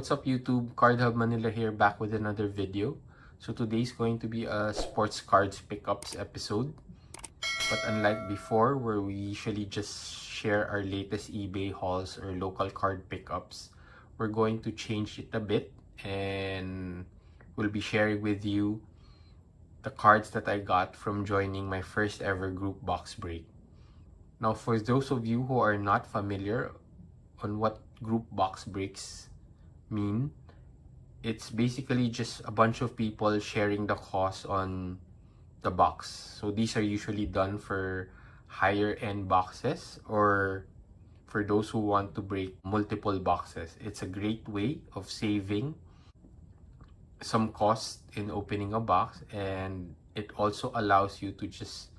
What's up YouTube? CardHub Manila here, back with another video. So today's going to be a sports cards pickups episode. But unlike before, where we usually just share our latest eBay hauls or local card pickups, we're going to change it a bit and we'll be sharing with you the cards that I got from joining my first ever group box break. Now, for those of you who are not familiar on what group box breaks mean, it's basically just a bunch of people sharing the cost on the box. So these are usually done for higher end boxes or for those who want to break multiple boxes. It's a great way of saving some cost in opening a box, and it also allows you to just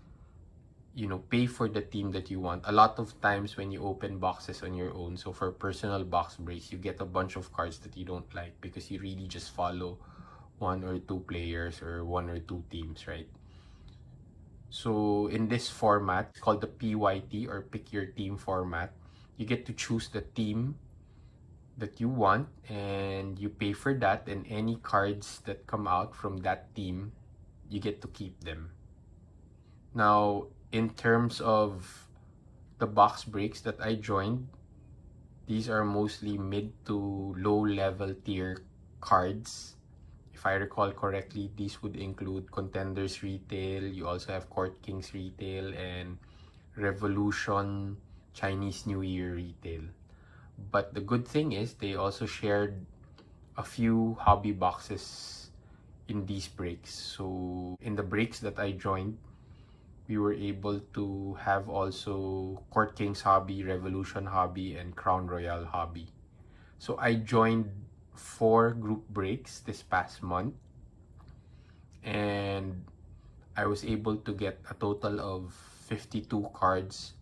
pay for the team that you want. A lot of times when you open boxes on your own, so for personal box breaks, you get a bunch of cards that you don't like because you really just follow one or two players or one or two teams, right? So in this format, it's called the PYT or pick your team format. You get to choose the team that you want and you pay for that, and any cards that come out from that team, you get to keep them. Now, in terms of the box breaks that I joined, these are mostly mid to low level tier cards. If I recall correctly, these would include Contenders Retail, you also have Court Kings Retail, and Revolution Chinese New Year Retail. But the good thing is they also shared a few hobby boxes in these breaks. So in the breaks that I joined, we were able to have also Court Kings Hobby, Revolution Hobby, and Crown Royal Hobby. So I joined 4 group breaks this past month, and I was able to get a total of 52 cards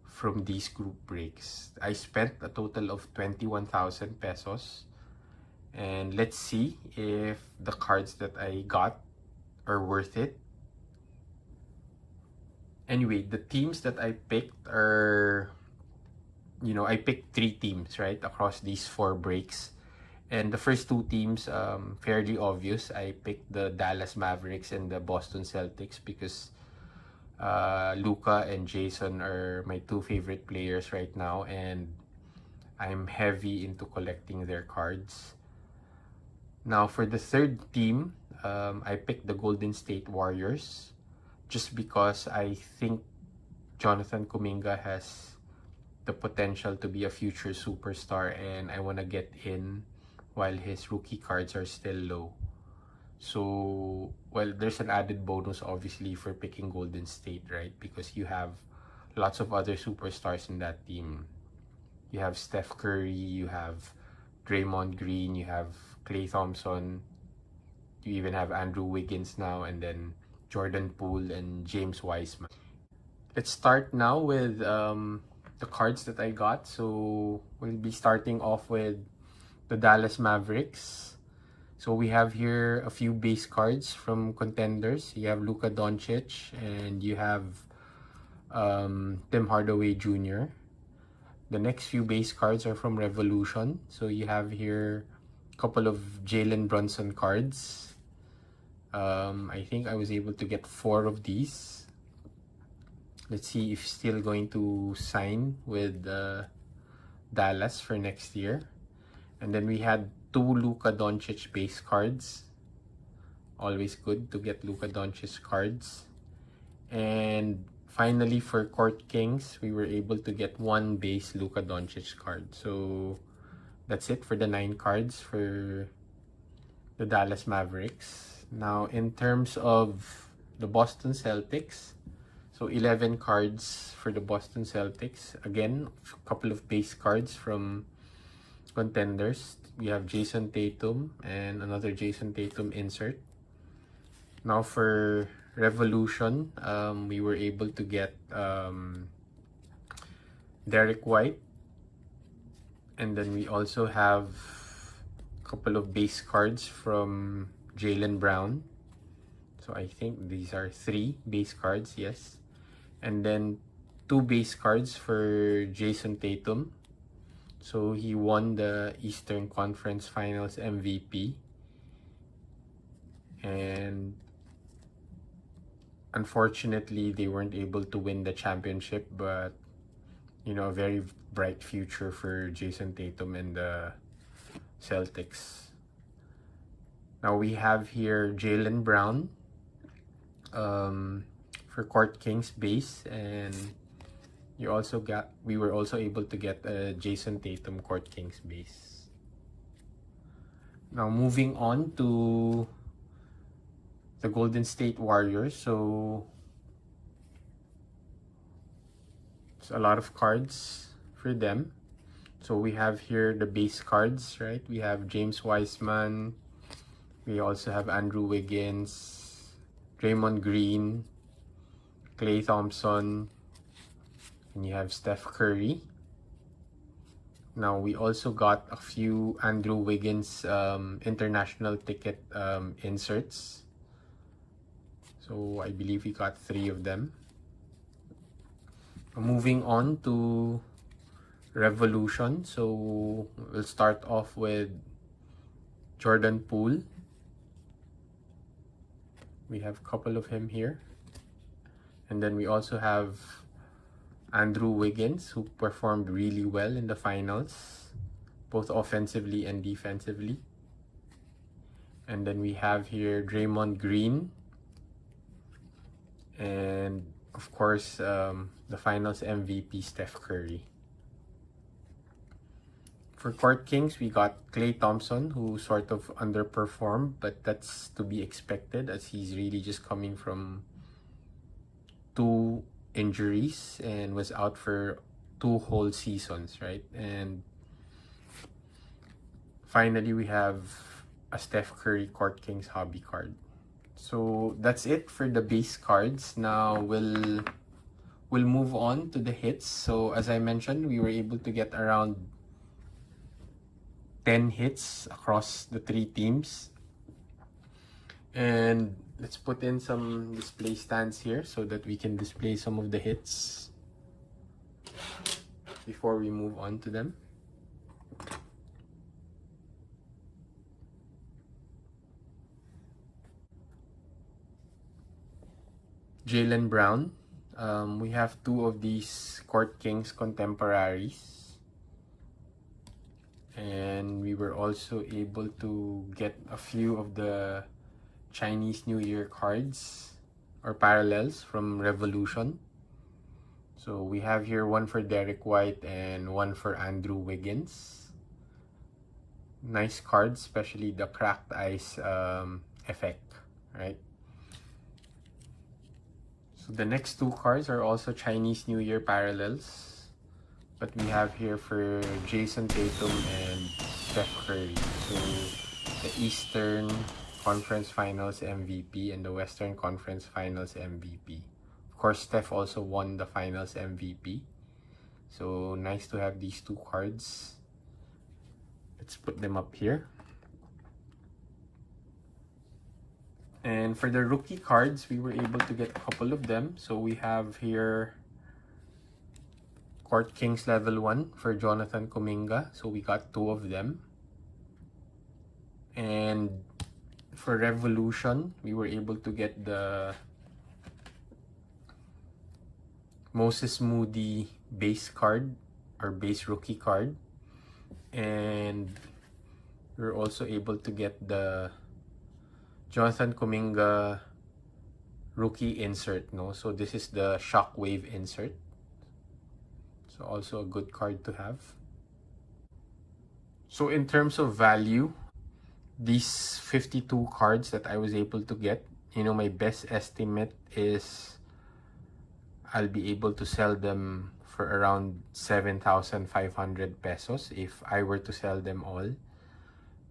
from these group breaks. I spent a total of 21,000 pesos, and let's see if the cards that I got are worth it. Anyway, the teams that I picked are, I picked 3 teams, right, across these 4 breaks. And the first 2 teams, fairly obvious. I picked the Dallas Mavericks and the Boston Celtics because Luka and Jason are my 2 favorite players right now, and I'm heavy into collecting their cards. Now, for the third team, I picked the Golden State Warriors, just because I think Jonathan Kuminga has the potential to be a future superstar, and I want to get in while his rookie cards are still low. So, well, there's an added bonus obviously for picking Golden State, right? Because you have lots of other superstars in that team. You have Steph Curry, you have Draymond Green, you have Klay Thompson, you even have Andrew Wiggins now, and then Jordan Poole and James Wiseman. Let's start now with the cards that I got. So we'll be starting off with the Dallas Mavericks. So we have here a few base cards from Contenders. You have Luka Doncic and you have Tim Hardaway Jr. The next few base cards are from Revolution. So you have here a couple of Jalen Brunson cards. I think I was able to get 4 of these. Let's see if he's still going to sign with Dallas for next year. And then we had 2 Luka Doncic base cards. Always good to get Luka Doncic cards. And finally, for Court Kings, we were able to get 1 base Luka Doncic card. So that's it for the 9 cards for the Dallas Mavericks. Now, in terms of the Boston Celtics, so 11 cards for the Boston Celtics. Again, a couple of base cards from Contenders. We have Jason Tatum and another Jason Tatum insert. Now, for Revolution, we were able to get Derek White. And then we also have a couple of base cards from Jaylen Brown. So I think these are 3 base cards, yes. And then 2 base cards for Jason Tatum. So he won the Eastern Conference Finals MVP. And unfortunately, they weren't able to win the championship, but a very bright future for Jason Tatum and the Celtics. Now we have here Jaylen Brown for Court Kings base, and we were also able to get a Jason Tatum Court Kings base. Now moving on to the Golden State Warriors. So it's a lot of cards for them. So we have here the base cards, right? We have James Wiseman. We also have Andrew Wiggins, Draymond Green, Klay Thompson, and you have Steph Curry. Now we also got a few Andrew Wiggins international ticket inserts. So I believe we got 3 of them. Moving on to Revolution. So we'll start off with Jordan Poole. We have a couple of him here. And then we also have Andrew Wiggins, who performed really well in the finals, both offensively and defensively. And then we have here Draymond Green. And of course, the finals MVP, Steph Curry. For Court Kings, we got Klay Thompson, who sort of underperformed, but that's to be expected as he's really just coming from 2 injuries and was out for 2 whole seasons, right? And finally, we have a Steph Curry Court Kings hobby card. So that's it for the base cards. Now we'll move on to the hits. So as I mentioned, we were able to get around 10 hits across the 3 teams. And let's put in some display stands here so that we can display some of the hits before we move on to them. Jaylen Brown. We have 2 of these Court Kings contemporaries. And we were also able to get a few of the Chinese New Year cards or parallels from Revolution. So we have here one for Derek White and one for Andrew Wiggins. Nice cards, especially the cracked ice effect, right? So the next 2 cards are also Chinese New Year parallels. But we have here for Jason Tatum and Steph Curry. So the Eastern Conference Finals MVP and the Western Conference Finals MVP. Of course, Steph also won the Finals MVP. So nice to have these 2 cards. Let's put them up here. And for the rookie cards, we were able to get a couple of them. So we have here Court Kings level 1 for Jonathan Kuminga. So we got 2 of them. And for Revolution, we were able to get the Moses Moody base card or base rookie card. And we were also able to get the Jonathan Kuminga rookie insert. So this is the Shockwave insert. So also a good card to have. So in terms of value, these 52 cards that I was able to get, my best estimate is I'll be able to sell them for around 7,500 pesos if I were to sell them all.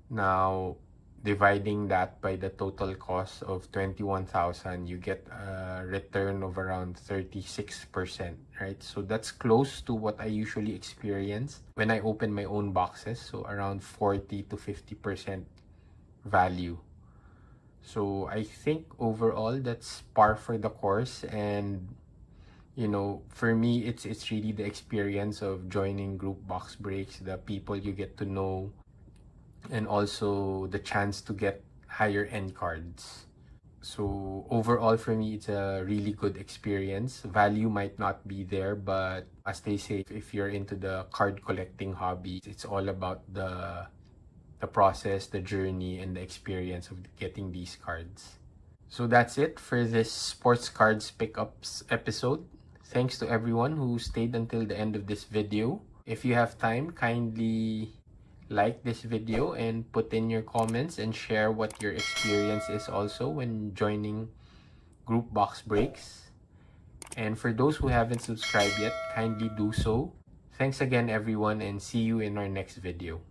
Now, dividing that by the total cost of 21,000, you get a return of around 36%, right? So that's close to what I usually experience when I open my own boxes. So around 40 to 50% value. So I think overall that's par for the course, and For me, it's really the experience of joining group box breaks, the people you get to know, and also the chance to get higher end cards. So overall for me, it's a really good experience. Value might not be there, but as they say, if you're into the card collecting hobby, it's all about the process, the journey, and the experience of getting these cards. So that's it for this sports cards pickups episode. Thanks to everyone who stayed until the end of this video. If you have time, kindly like this video and put in your comments and share what your experience is also when joining group box breaks. And for those who haven't subscribed yet, kindly do so. Thanks again everyone, and see you in our next video.